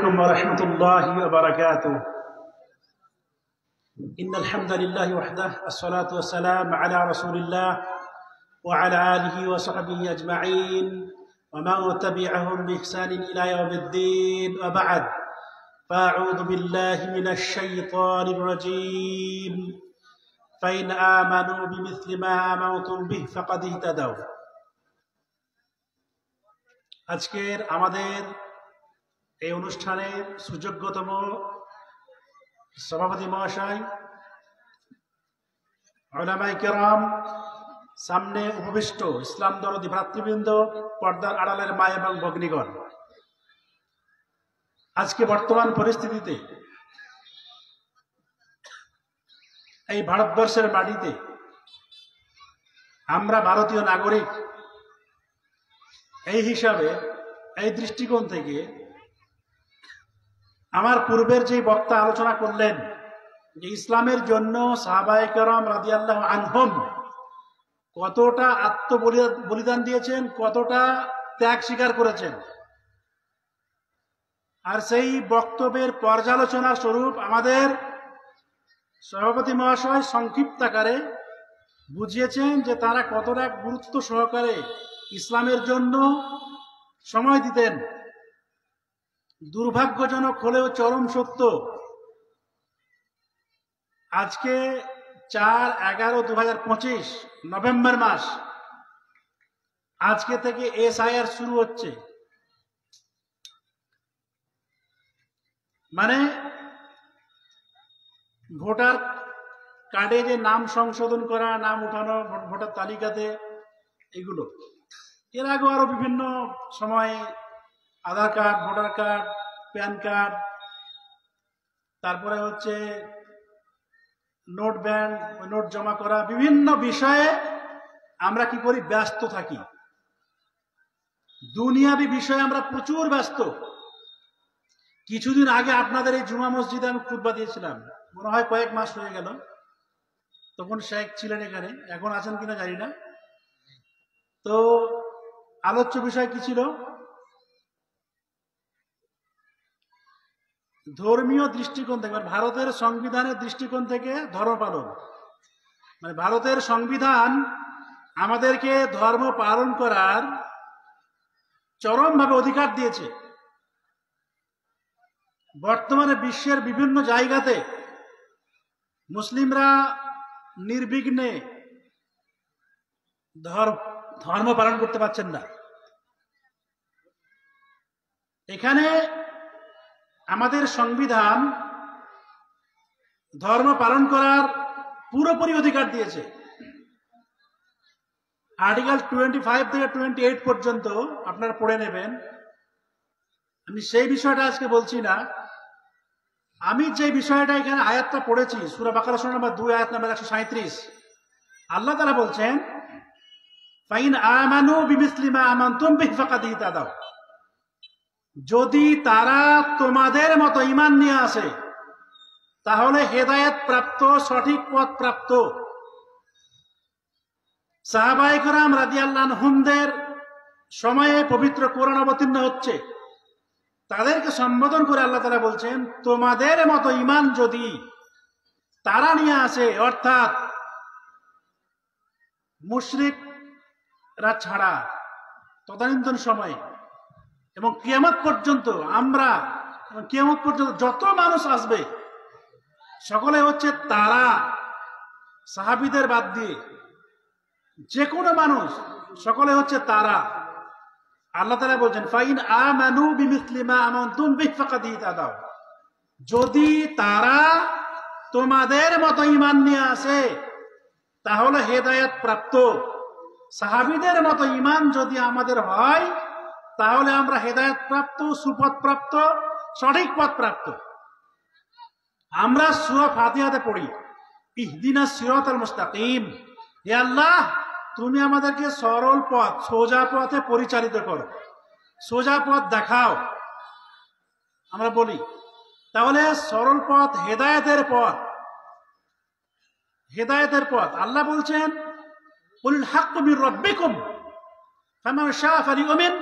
عليكم ورحمة الله وبركاته. إن الحمد لله وحده الصلاة والسلام على رسول الله وعلى آله وصحبه أجمعين ومن تبعهم بإحسان إلى يوم الدين وبعد فأعوذ بالله من الشيطان الرجيم فإن آمنوا بمثل ما آمنتم به فقد اهتدوا. আজকের আমাদের এই অনুষ্ঠানের সুযোগ্যতম সভাপতি মহাশয়, উলামায়ে কেরাম, সামনে উপবিষ্ট ইসলাম দরদি ভ্রাতৃবৃন্দ, পর্দার আড়ালের মা এবং ভগ্নীগণ, আজকে বর্তমান পরিস্থিতিতে এই ভারতবর্ষের মাটিতে আমরা ভারতীয় নাগরিক এই হিসাবে এই দৃষ্টিকোণ থেকে আমার পূর্বের যে বক্তা আলোচনা করলেন যে ইসলামের জন্য সাহাবায়ে কেরাম রাদিয়াল্লাহু আনহুম কতটা আত্মবলিদান দিয়েছেন, কতটা ত্যাগ স্বীকার করেছেন, আর সেই বক্তব্যের পর্যালোচনার স্বরূপ আমাদের সভাপতি মহাশয় সংক্ষিপ্ত আকারে বুঝিয়েছেন যে তারা কতটা গুরুত্ব সহকারে ইসলামের জন্য সময় দিতেন। দুর্ভাগ্যজনক হলেও চরম সত্য, আজকে 4/11/2025 নভেম্বর মাস, আজকে থেকে SIR শুরু হচ্ছে। মানে ভোটার কার্ডে যে নাম সংশোধন করা, নাম উঠানো ভোটার তালিকাতে, এগুলো এর আগে আরো বিভিন্ন সময়ে Aadhaar card, voter card, PAN card, তারপরে হচ্ছে নোট ব্যাংক, নোট জমা করা, বিভিন্ন বিষয়ে আমরা কি করি, ব্যস্ত থাকি। দুনিয়াবি বিষয়ে আমরা প্রচুর ব্যস্ত। কিছুদিন আগে আপনাদের এই জুমা মসজিদে আমি খুতবা দিয়েছিলাম, মনে হয় কয়েক মাস হয়ে গেল। তখন শেখ ছিলেন এখানে, এখন আছেন কিনা জানি না। তো আলোচ্য বিষয় কি ছিল? ধর্মীয় দৃষ্টিকোণ থেকে, মানে ভারতের সংবিধানের দৃষ্টিকোণ থেকে ধর্ম পালন। মানে ভারতের সংবিধান আমাদেরকে ধর্ম পালন করার চরমভাবে অধিকার দিয়েছে। বর্তমানে বিশ্বের বিভিন্ন জায়গাতে মুসলিমরা নির্বিঘ্নে ধর্ম পালন করতে পারছেন না। এখানে আমাদের সংবিধান ধর্ম পালন করার পুরোপুরি অধিকার দিয়েছে। আর্টিকেল 25 থেকে 28 পর্যন্ত আপনারা পড়ে নেবেন। আমি সেই বিষয়টা আজকে বলছি না। আমি যে বিষয়টা এখানে আয়াতটা পড়েছি, সূরা বাকারা সূরা নম্বর 2 আয়াত নম্বর 137, আল্লাহ তাআলা বলছেন ফাইন আমানু বিমিসলি মা আমানতুম বিহি ফাকাদ ইহতাদাও। যদি তারা তোমাদের মতো ঈমান নিয়ে আসে তাহলে হেদায়েত প্রাপ্ত, সঠিক পথ প্রাপ্ত। সাহাবায়ে কেরাম রাদিয়াল্লাহু আনহুমদের সময়ে পবিত্র কোরআন অবতীর্ণ হচ্ছে, তাদেরকে সম্বোধন করে আল্লাহ তাআলা বলছেন তোমাদের মতো ঈমান যদি তারা নিয়ে আসে, অর্থাৎ মুশরিকরা ছাড়া তদানীন্তন সময়ে এবং কিয়ামত পর্যন্ত, কিয়ামত পর্যন্ত যত মানুষ আসবে সকলে হচ্ছে তারা, সাহাবীদের বাদ দিয়ে যে কোনো মানুষ সকলে হচ্ছে তারা। আল্লাহ তাআলা বলছেন ফাইন আমানু বিমিসলি মা আমানতুম বিহি ফাকাদ ইহতাদাও। যদি তারা তোমাদের মতো ঈমান নিয়ে আসে তাহলে হেদায়েত প্রাপ্ত। সাহাবীদের মতো ঈমান যদি আমাদের হয় তাহলে আমরা হেদায়েত প্রাপ্ত, সুপথ প্রাপ্ত, সঠিক পথ প্রাপ্ত। আমরা সূরা ফাতিহাতে পড়ি ইহদিনাস সিরাতাল মুস্তাকিম, হে আল্লাহ তুমি আমাদেরকে সরল পথ, সোজা পথে পরিচালিত করো, সোজা পথ দেখাও, আমরা বলি। তাহলে সরল পথ হেদায়েতের পথ, হেদায়েতের পথ। আল্লাহ বলছেন কুলিল হাক্কু মির রাব্বিকুম ফামান শাআ ফালিউমিন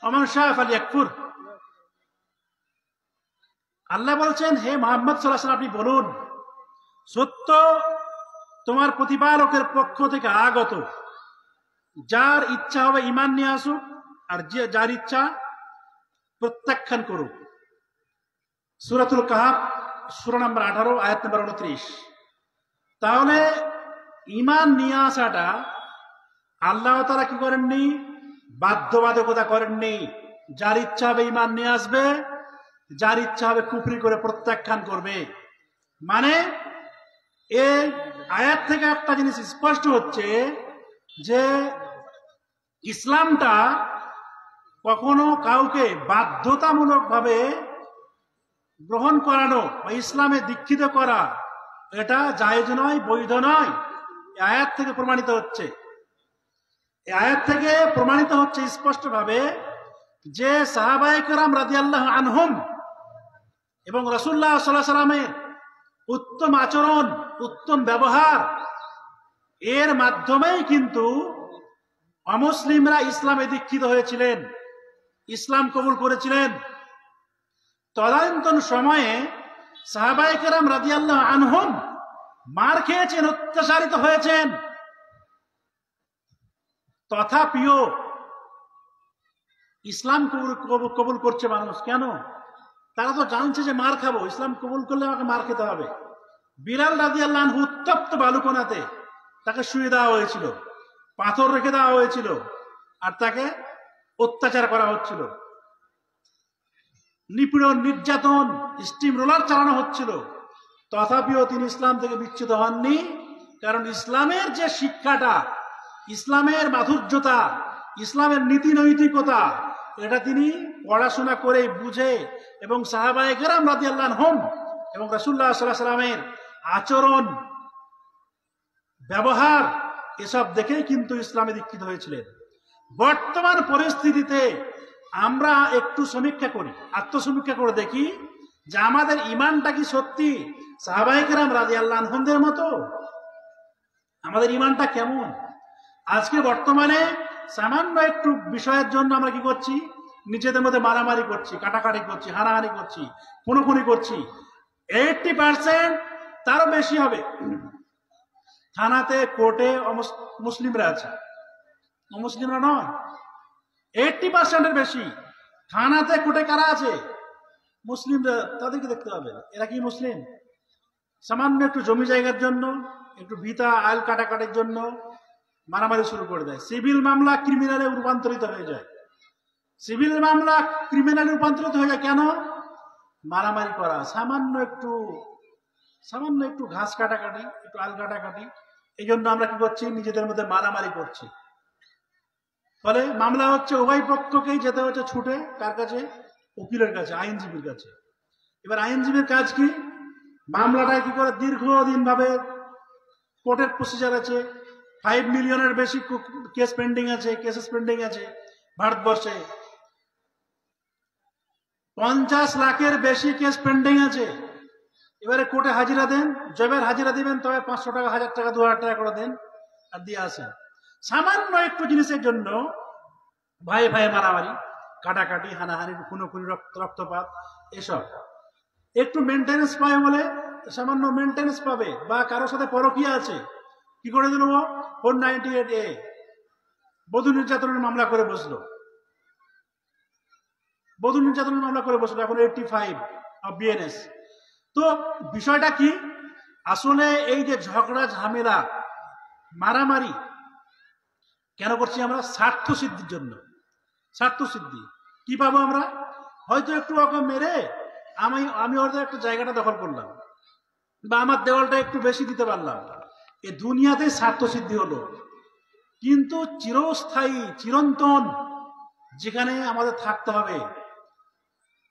ওয়া মান শাআ ফালিয়াকফুর। আল্লাহ বলছেন, হে মুহাম্মদ সাল্লাল্লাহু আলাইহি ওয়াসাল্লাম, আপনি বলুন, সত্য তোমার প্রতিপালকের পক্ষ থেকে আগত, যার ইচ্ছা হবে ঈমান নিয়ে আসুক, আর যার ইচ্ছা প্রত্যাখ্যান করুক। সূরাতুল কাহফ সূরা নম্বর 18 আয়াত নম্বর 29। তাহলে ঈমান নিয়ে আসাটা আল্লাহ তাআলা কি করেননি? বাধ্যবাধকতা করেননি। যার ইচ্ছা হবে ঈমান নিয়ে আসবে, যার ইচ্ছা হবে কুফরি করে প্রত্যাখ্যান করবে। মানে এই আয়াত থেকে একটা জিনিস স্পষ্ট হচ্ছে যে ইসলামটা কখনো কাউকে বাধ্যতামূলকভাবে গ্রহণ করানো বা ইসলামে দীক্ষিত করা, এটা জায়েজ নয়, বৈধ নয়। এই আয়াত থেকে প্রমাণিত হচ্ছে, এই আয়াত থেকে প্রমাণিত হচ্ছে স্পষ্টভাবে যে সাহাবায়ে কেরাম রাদিয়াল্লাহু আনহুম এবং রাসূলুল্লাহ সাল্লাল্লাহু আলাইহি ওয়াসাল্লামের উত্তম আচরণ, উত্তম ব্যবহার, এর মাধ্যমেই কিন্তু অমুসলিমরা ইসলামে দীক্ষিত হয়েছিলেন, ইসলাম কবুল করেছিলেন। তদানীন্তন সময়ে সাহাবায়ে কেরাম রাদিয়াল্লাহু আনহুম মার খেয়েছেন, অত্যাচারিত হয়েছেন, তথাপিও ইসলাম কবুল করছে মানুষ। কেন? তারা তো জানছে যে মার খাবো, ইসলাম কবুল করলে আমাকে মার খেতে হবে। বিলাল রাদিয়াল্লাহু আনহু উত্তপ্ত বালুকণাতে তাকে শুয়ে দেওয়া হয়েছিল, পাথর রেখে দেওয়া হয়েছিল, আর তাকে অত্যাচার করা হচ্ছিল, নিপীড়ন, নির্যাতন, স্টিম রোলার চালানো হচ্ছিল। তথাপিও তিনি ইসলাম থেকে বিচ্যুত হননি। কারণ ইসলামের যে শিক্ষাটা, ইসলামের মাধুর্যতা, ইসলামের নীতি নৈতিকতা, এটা তিনি পড়াশোনা করে বুঝে এবং সাহাবায়ে কেরাম রাদিয়াল্লাহু আনহুম এবং রাসূলুল্লাহ সাল্লাল্লাহু আলাইহি ওয়াসাল্লামের আচরণ, ব্যবহার, এসব দেখেই কিন্তু ইসলামে দীক্ষিত হয়েছিলেন। বর্তমান পরিস্থিতিতে আমরা একটু সমীক্ষা করি, আত্মসমীক্ষা করে দেখি যে আমাদের ঈমানটা কি সত্যি সাহাবায়ে কেরাম রাদিয়াল্লাহু আনহুমদের মতো? আমাদের ঈমানটা কেমন? আজকে বর্তমানে সামান্য একটু বিষয়ের জন্য আমরা কি করছি? নিজেদের মধ্যে মারামারি করছি, কাটাকাটি করছি, হানাহানি করছি, খুনোখুনি করছি। 80% তারও বেশি হবে থানাতে, কোর্টে মুসলিমরা আছে, মুসলিমরা নয়। 80% বেশি থানাতে, কোর্টে কারা আছে? মুসলিমরা। তাদেরকে দেখতে হবে, এরা কি মুসলিম? সামান্য একটু জমি জায়গার জন্য, একটু ভিতা আইল কাটাকাটির জন্য মারামারি শুরু করে দেয়। সিভিল মামলা ক্রিমিনালে রূপান্তরিত হয়ে যায়। সিভিল মামলা ক্রিমিনালে রূপান্তরিত হয়ে যায় কেন? মারামারি করা, সামান্য একটু ঘাস কাটাকাটি, একটু আল কাটাকাটি, এই জন্য আমরা কি করছি? নিজেদের মধ্যে মারামারি করছি। ফলে মামলা হচ্ছে, উভয় পক্ষকেই যেতে হচ্ছে ছুটে কার কাছে? উকিলের কাছে, আইনজীবীর কাছে। এবার আইনজীবীর কাজ কি? মামলাটায় কি করে দীর্ঘদিন ভাবে কোর্টের প্রসিজার আছে, 5 মিলিয়নের বেশি কেস পেন্ডিং আছে, কেসেস পেন্ডিং আছে ভারতবর্ষে, 50 লাখের বেশি কেস পেন্ডিং আছে। এবারে কোর্টে হাজিরা দেন, জবের হাজিরা দিবেন, তবে 500 টাকা, 1000 টাকা, 2000 টাকা করে দেন আর দিয়ে আসেন। সামান্য একটু জিনিসের জন্য ভাই ভাই মারামারি, কাটাকাটি, হানাহানি, খুনোখুনি, রক্তপাত, এসব। একটু মেনটেন্স পায় বলে সামান্য মেনটেন্স পাবে, বা কারোর সাথে পরকীয়া আছে, কি করে দিল? 498A বধূ নির্যাতনের মামলা করে বসলো, বধূ নির্যাতনের মামলা করে বসলো, এখন 85 BNS। তো বিষয়টা কি? আসলে এই যে ঝগড়া, ঝামেলা, মারামারি কেন করছি আমরা? স্বার্থ সিদ্ধির জন্য। স্বার্থ সিদ্ধি কি পাবো আমরা? হয়তো একটু ওকে মেরে আমি হয়তো একটা জায়গাটা দখল করলাম, বা আমার দেওয়ালটা একটু বেশি দিতে পারলাম, এ দুনিয়াতে স্বার্থ সিদ্ধি হলো। কিন্তু চিরস্থায়ী, চিরন্তন, যেখানে আমাদের থাকতে হবে,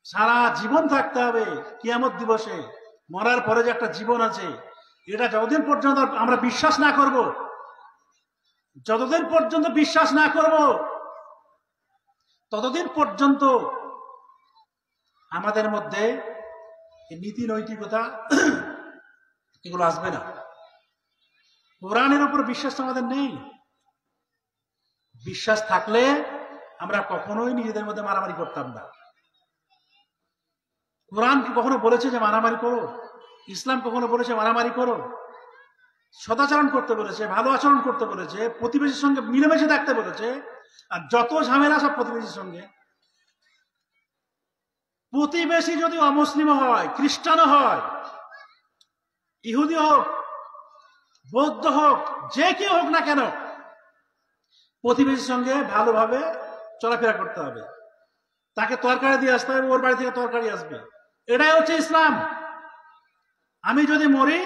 সারা জীবন থাকতে হবে, কিয়ামত দিবসে মরার পরে যে একটা জীবন আছে, এটা যতদিন পর্যন্ত আমরা বিশ্বাস না করব, যতদিন পর্যন্ত বিশ্বাস না করব, ততদিন পর্যন্ত আমাদের মধ্যে নীতি নৈতিকতা এগুলো আসবে না। কোরআনের উপর বিশ্বাস আমাদের নেই। বিশ্বাস থাকলে আমরা কখনোই নিজেদের মধ্যে মারামারি করতাম না। কোরআন কি কখনো বলেছে যে মারামারি করো? ইসলাম কখনো বলেছে মারামারি করো? সদাচরণ করতে বলেছে, ভালো আচরণ করতে বলেছে, প্রতিবেশীর সঙ্গে মিলেমিশে থাকতে বলেছে। আর যত ঝামেলা সব প্রতিবেশীর সঙ্গে। প্রতিবেশী যদি অমুসলিম হয়, খ্রিস্টানও হয়, ইহুদি হোক, বৌদ্ধ হোক, যে কেউ হোক না কেন, প্রতিবেশীর সঙ্গে ভালোভাবে চলাফেরা করতে হবে। তাকে তরকারি দিয়ে আসতে হবে, ওর বাড়ি থেকে তরকারি আসবে। এটাই হচ্ছে ইসলাম। আমি যদি মরি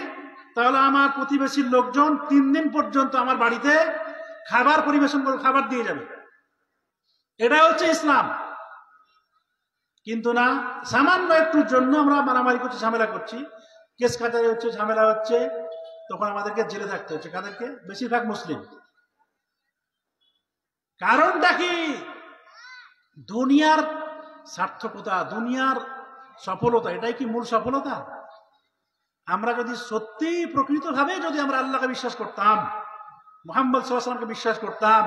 তাহলে আমার প্রতিবেশীর লোকজন 3 দিন পর্যন্ত আমার বাড়িতে খাবার পরিবেশন করে খাবার দিয়ে যাবে। এটাই হচ্ছে ইসলাম। কিন্তু না, সামান্য একটুর জন্য আমরা মারামারি করছি, ঝামেলা করছি, কেস কাটারি হচ্ছে, ঝামেলা হচ্ছে, তখন আমাদেরকে জেলে থাকতে হচ্ছে। কাদেরকে? বেশিরভাগ মুসলিম। কারণটা কি? দুনিয়ার সার্থকতা, দুনিয়ার সফলতা, এটাই কি মূল সফলতা? আমরা যদি সত্যি প্রকৃতভাবে যদি আমরা আল্লাহকে বিশ্বাস করতাম, মুহাম্মদ সাল্লাল্লাহু আলাইহি ওয়াসাল্লামকে বিশ্বাস করতাম,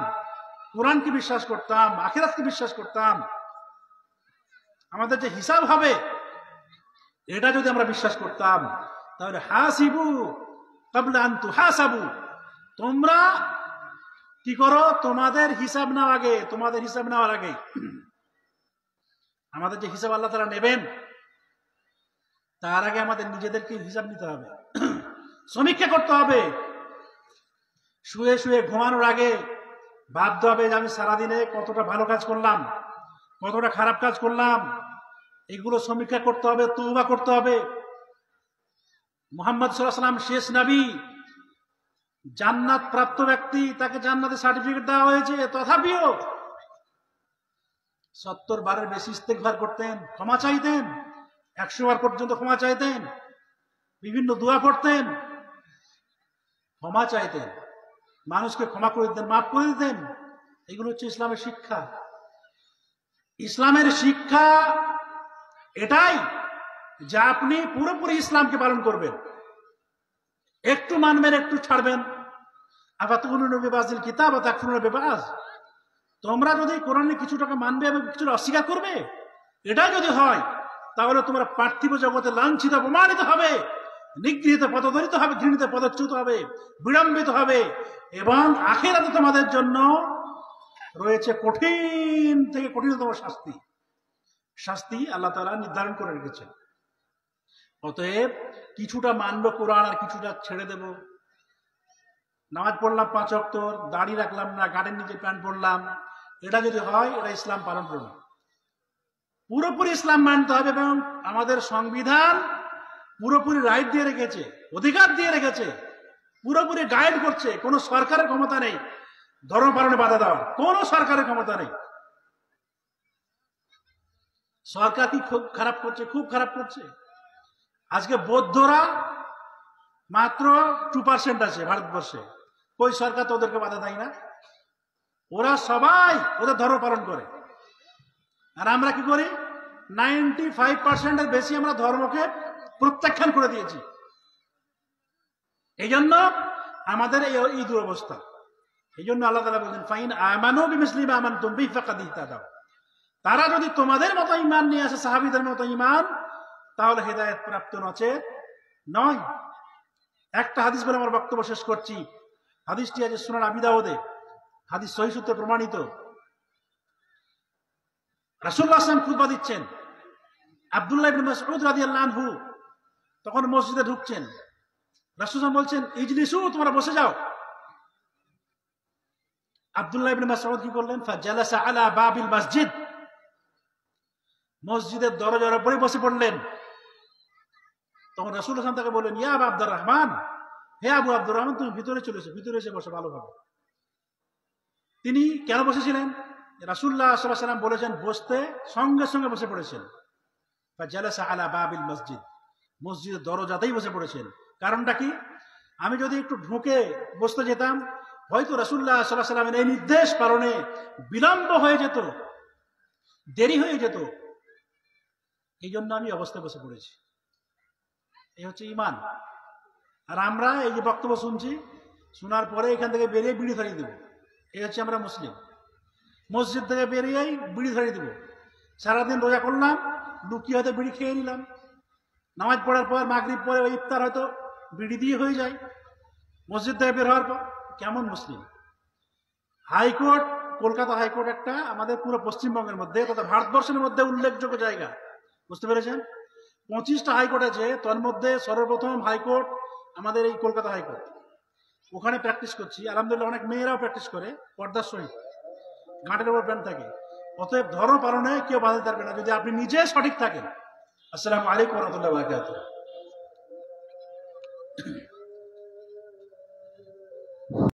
কোরআনকে বিশ্বাস করতাম, আখিরাতকে বিশ্বাস করতাম, আমাদের যে হিসাব হবে এটা যদি আমরা বিশ্বাস করতাম, তাহলে হাসিবু ক্বাবলা আন তুহাসাবু, তোমরা কি করো? তোমাদের হিসাব নেওয়ার আগে, তোমাদের হিসাব নেওয়ার আগে আমাদের যে হিসাব আল্লাহ তাআলা নেবেন, তার আগে আমাদের নিজেদেরকে হিসাব নিতে হবে, সমীক্ষা করতে হবে। শুয়ে শুয়ে ঘুমানোর আগে ভাবতে হবে যে আমি সারাদিনে কতটা ভালো কাজ করলাম, কতটা খারাপ কাজ করলাম, এগুলো সমীক্ষা করতে হবে, তওবা করতে হবে। মুহাম্মদ সাল্লাল্লাহু আলাইহি ওয়াসাল্লাম শেষ নবী, জান্নাত প্রাপ্ত ব্যক্তি, তাকে জান্নাতের সার্টিফিকেট দেওয়া হয়েছে, তথাপিও 70 বারের বেশি ইস্তেগফার করতেন, ক্ষমা চাইতেন, 100 বার পর্যন্ত ক্ষমা চাইতেন, বিভিন্ন দোয়া পড়তেন, ক্ষমা চাইতেন, মানুষকে ক্ষমা করে দিতেন, মাফ করে দিতেন। এগুলো হচ্ছে ইসলামের শিক্ষা। ইসলামের শিক্ষা এটাই যে আপনি পুরোপুরি ইসলামকে পালন করবেন, একটু মানবেন, একটু ছাড়বেন। আফাতুমিনুনা বিবাযিল কিতাব ওয়া তাকফুরুনা বিবায, তোমরা যদি কোরআনে কিছু টাকা মানবে এবং কিছুটা অস্বীকার করবে, এটা যদি হয় তাহলে তোমরা পার্থিব জগতে লাঞ্ছিত, অপমানিত হবে, নিগৃহীত, পদদলিত হবে, ঘৃণিত, পদচ্যুত হবে, বিড়ম্বিত হবে, এবং আখিরাতে তোমাদের জন্য রয়েছে কঠিন থেকে কঠিনতম শাস্তি। শাস্তি আল্লাহ তাআলা নির্ধারণ করে রেখেছেন। অতএব কিছুটা মানবো কোরআন আর কিছুটা ছেড়ে দেব। নামাজ পড়লাম 5 ওয়াক্ত, দাড়ি রাখলাম না, গাড়ির নিচে প্যান্ট পরলাম, এটা যদি হয় এটা ইসলাম পালন করবে। পুরোপুরি ইসলাম মানতে হবে এবং আমাদের সংবিধান পুরোপুরি রাইট দিয়ে রেখেছে, অধিকার দিয়ে রেখেছে, পুরোপুরি গাইড করছে। কোনো সরকারের ক্ষমতা নেই ধর্ম পালনে বাধা দেওয়ার, কোনো সরকারের ক্ষমতা নেই। সরকার কি খুব খারাপ করছে? খুব খারাপ করছে। আজকে বৌদ্ধরা মাত্র 2% আছে ভারতবর্ষে, ওই সরকার তো ওদেরকে বাধা দেয় না। ওরা সবাই ওদের ধর্ম পালন করে, আর আমরা কি করি? 95%-এর বেশি আমরা ধর্মকে প্রত্যাখ্যান করে দিয়েছি। এই জন্য আমাদের এই দুরবস্থা। এই জন্য আল্লাহ তাআলা বলেন, ফাইন আমানু বিমিসলি মা আমানতুম বিহি ফাকাদ ইহতাদাও, তারা যদি তোমাদের মতো ঈমান নিয়ে আসে, সাহাবীদের মতো ঈমান, তাহলে হেদায়েত প্রাপ্ত, নচেত নয়। একটা হাদিস বলে আমার বক্তব্য শেষ করছি। হাদিসটি আছে সুনান আবি দাউদে, হাদিস সহিহ সূত্রে প্রমাণিত। রাসূলুল্লাহ সাল্লাল্লাহু আলাইহি ওয়াসাল্লাম খুতবা দিচ্ছেন, আব্দুল্লাহ ইবনে মাসউদ রাদিয়াল্লাহু আনহু তখন মসজিদে ঢুকছেন। রাসূলুল্লাহ বলছেন, ইজলিসু, তোমরা বসে যাও। আব্দুল্লাহ ইবনে মাসউদ কি করলেন? ফাজালাসা আলা বাবিল মসজিদ, মসজিদের দরজার উপরে বসে পড়লেন। তখন রাসূলুল্লাহ সাল্লাল্লাহু আলাইহি ওয়াসাল্লাম তাকে বললেন, ইয়া আবু আব্দুর রহমান, হে আবু আব্দুর রহমান, তুমি ভিতরে চলে এসো, ভিতরে এসে বসো ভালোভাবে। তিনি কেন বসেছিলেন? রাসূলুল্লাহ সাল্লাল্লাহু আলাইহি ওয়াসাল্লাম বলেছেন বসতে, সঙ্গে সঙ্গে বসে পড়েছেন। ফাজালাসা আলা বাবিল মসজিদ, মসজিদের দরজাতেই বসে পড়েছেন। কারণটা কি? আমি যদি একটু ঢুকে বসতে যেতাম, হয়তো রাসূলুল্লাহ সাল্লাল্লাহু আলাইহি ওয়াসাল্লামের এই নির্দেশ পালনে বিলম্ব হয়ে যেত, দেরি হয়ে যেত। এই জন্য আমি অবস্থায় বসে পড়েছি। এই হচ্ছে ঈমান। আর আমরা এই যে বক্তব্য শুনছি, শোনার পরে এখান থেকে বেরিয়ে বিড়ি ধরিয়ে দেব, এই হচ্ছে আমরা মুসলিম। মসজিদ থেকে বেরিয়েই বিড়ি ধরিয়ে দেব। সারাদিন রোজা করলাম, লুকিয়ে হয়তো বিড়ি খেয়ে নিলাম, নামাজ পড়ার পর মাগরিব পরে ওই ইফতার হয়তো বিড়ি দিয়ে হয়ে যায়, মসজিদ থেকে বের হওয়ার পর। কেমন মুসলিম? হাইকোর্ট, কলকাতা হাইকোর্ট একটা আমাদের পুরো পশ্চিমবঙ্গের মধ্যে তথা ভারতবর্ষের মধ্যে উল্লেখযোগ্য জায়গা, বুঝতে পেরেছেন? 25টা হাইকোর্ট আছে, তার মধ্যে সর্বপ্রথম হাইকোর্ট আমাদের এই কলকাতা হাইকোর্ট। ওখানে প্র্যাকটিস করছি, আলহামদুলিল্লাহ অনেক মেয়েরাও প্র্যাকটিস করে পর্দার সহিত, ঘাটের উপর প্যান্ট থাকে। অতএব ধর্ম পালনে কেউ বাধা থাকবে না যদি আপনি নিজে সঠিক থাকেন। আসসালামু আলাইকুম ওয়া রাহমাতুল্লাহি ওয়া বারাকাতুহু।